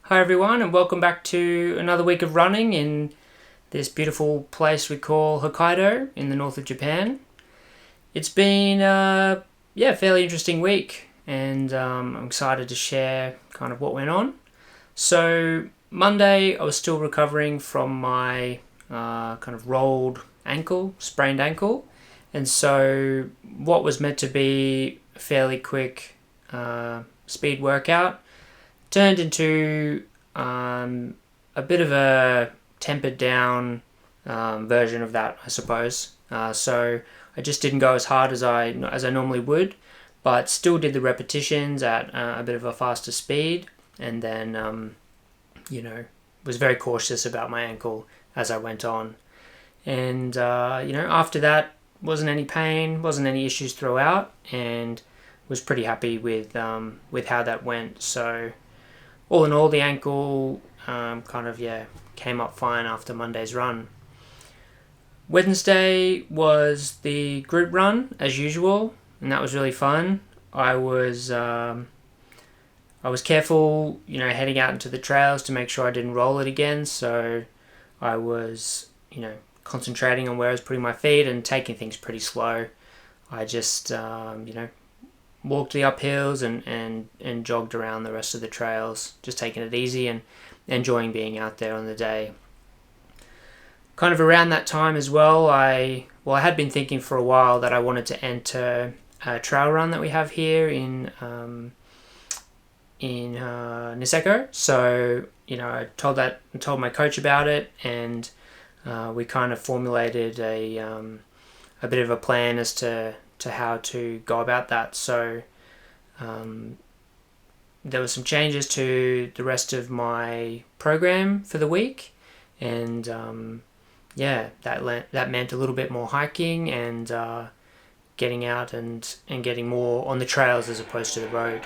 Hi everyone, and welcome back to another week of running in this beautiful place we call Hokkaido in the north of Japan. It's been a fairly interesting week, and I'm excited to share kind of what went on. So Monday I was still recovering from my kind of rolled ankle, sprained ankle, and so what was meant to be a fairly quick speed workout turned into a bit of a tempered down version of that, I suppose. So I just didn't go as hard as I normally would, but still did the repetitions at a bit of a faster speed, and then was very cautious about my ankle as I went on. And after that, wasn't any pain, wasn't any issues throughout, and was pretty happy with how that went. So all in all, the ankle came up fine after Monday's run. Wednesday was the group run as usual, and that was really fun. I was careful, heading out into the trails to make sure I didn't roll it again. So I was, concentrating on where I was putting my feet and taking things pretty slow. I just, walked the uphills and jogged around the rest of the trails, just taking it easy and enjoying being out there on the day. Kind of around that time as well, I had been thinking for a while that I wanted to enter a trail run that we have here in Niseko. So I told my coach about it, and we kind of formulated a bit of a plan as to how to go about that. So there were some changes to the rest of my program for the week, and that meant a little bit more hiking and getting out and getting more on the trails as opposed to the road.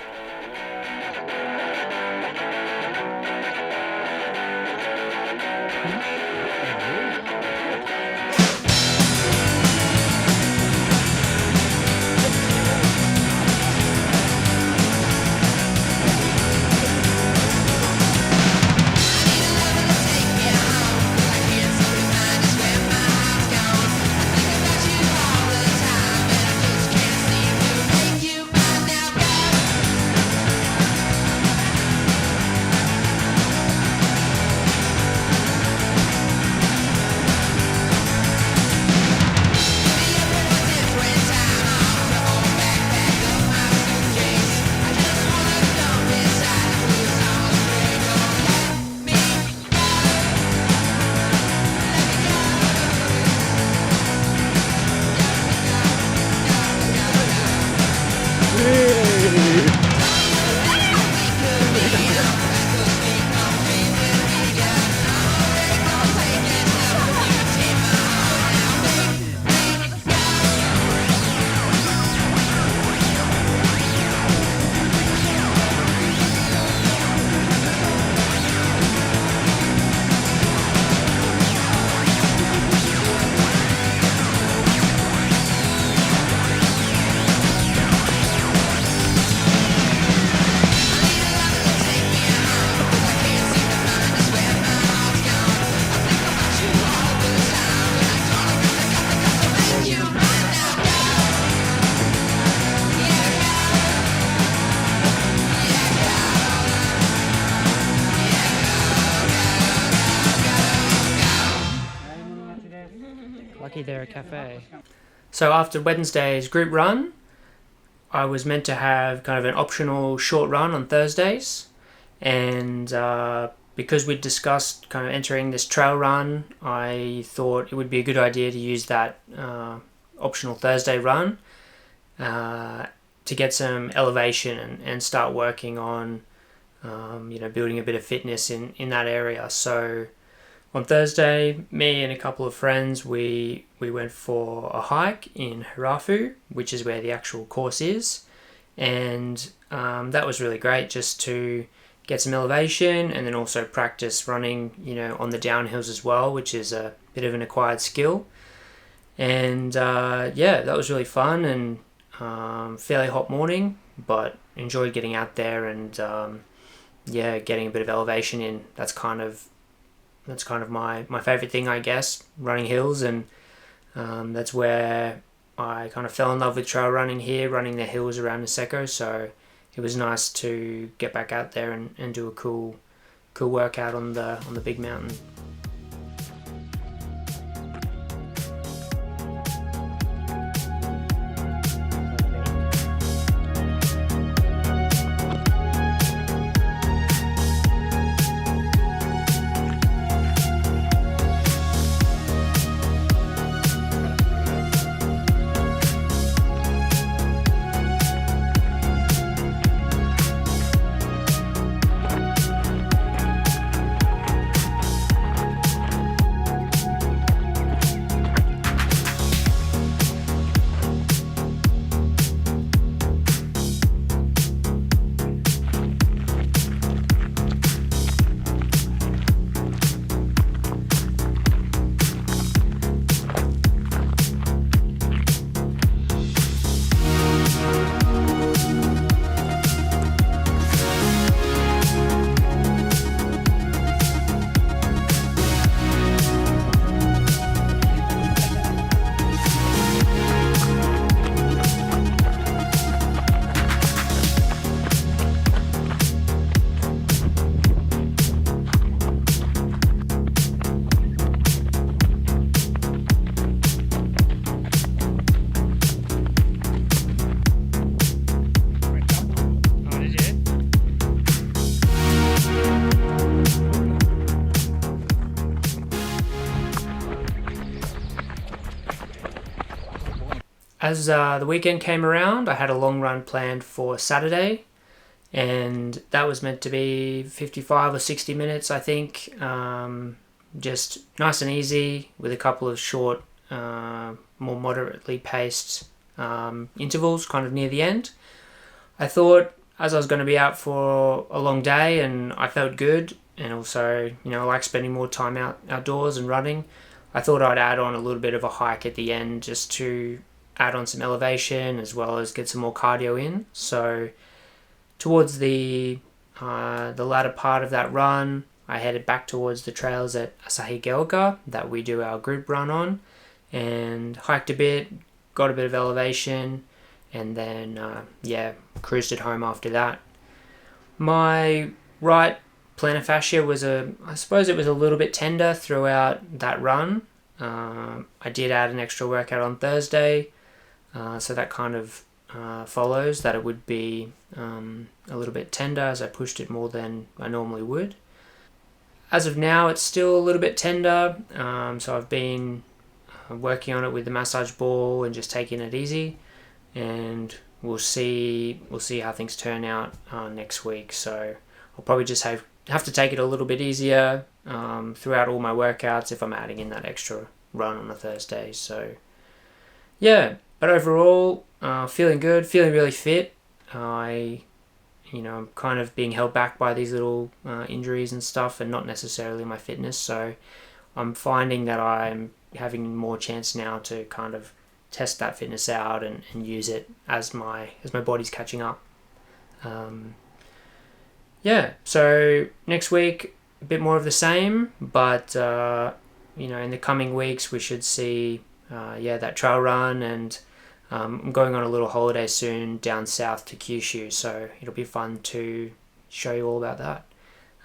Lucky they're a cafe. So after Wednesday's group run, I was meant to have kind of an optional short run on Thursdays, and because we'd discussed kind of entering this trail run, I thought it would be a good idea to use that optional Thursday run to get some elevation and start working on building a bit of fitness in that area. So on Thursday, me and a couple of friends, we went for a hike in Hirafu, which is where the actual course is, and that was really great just to get some elevation and then also practice running, on the downhills as well, which is a bit of an acquired skill. And that was really fun and fairly hot morning, but enjoyed getting out there and yeah, getting a bit of elevation in. That's kind of my favorite thing, I guess, running hills, and that's where I kind of fell in love with trail running here, running the hills around Niseko. So it was nice to get back out there and do a cool workout on the big mountain. As the weekend came around, I had a long run planned for Saturday, and that was meant to be 55 or 60 minutes, I think. Just nice and easy with a couple of short, more moderately paced intervals kind of near the end. I thought, as I was going to be out for a long day and I felt good, and also, I like spending more time outdoors and running, I thought I'd add on a little bit of a hike at the end just to add on some elevation as well as get some more cardio in. So towards the latter part of that run, I headed back towards the trails at Asahigeoka that we do our group run on, and hiked a bit, got a bit of elevation, and then cruised it home after that. My right plantar fascia was I suppose it was a little bit tender throughout that run. I did add an extra workout on Thursday, so that kind of follows that it would be a little bit tender as I pushed it more than I normally would. As of now, it's still a little bit tender, so I've been working on it with the massage ball and just taking it easy, and we'll see how things turn out next week. So I'll probably just have to take it a little bit easier throughout all my workouts if I'm adding in that extra run on a Thursday. So yeah, but overall, feeling good, feeling really fit. I'm kind of being held back by these little injuries and stuff, and not necessarily my fitness. So I'm finding that I'm having more chance now to kind of test that fitness out and use it as my body's catching up. So next week, a bit more of the same, but in the coming weeks we should see that trail run, and I'm going on a little holiday soon down south to Kyushu, so it'll be fun to show you all about that.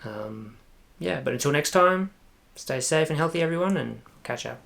But until next time, stay safe and healthy, everyone, and catch up.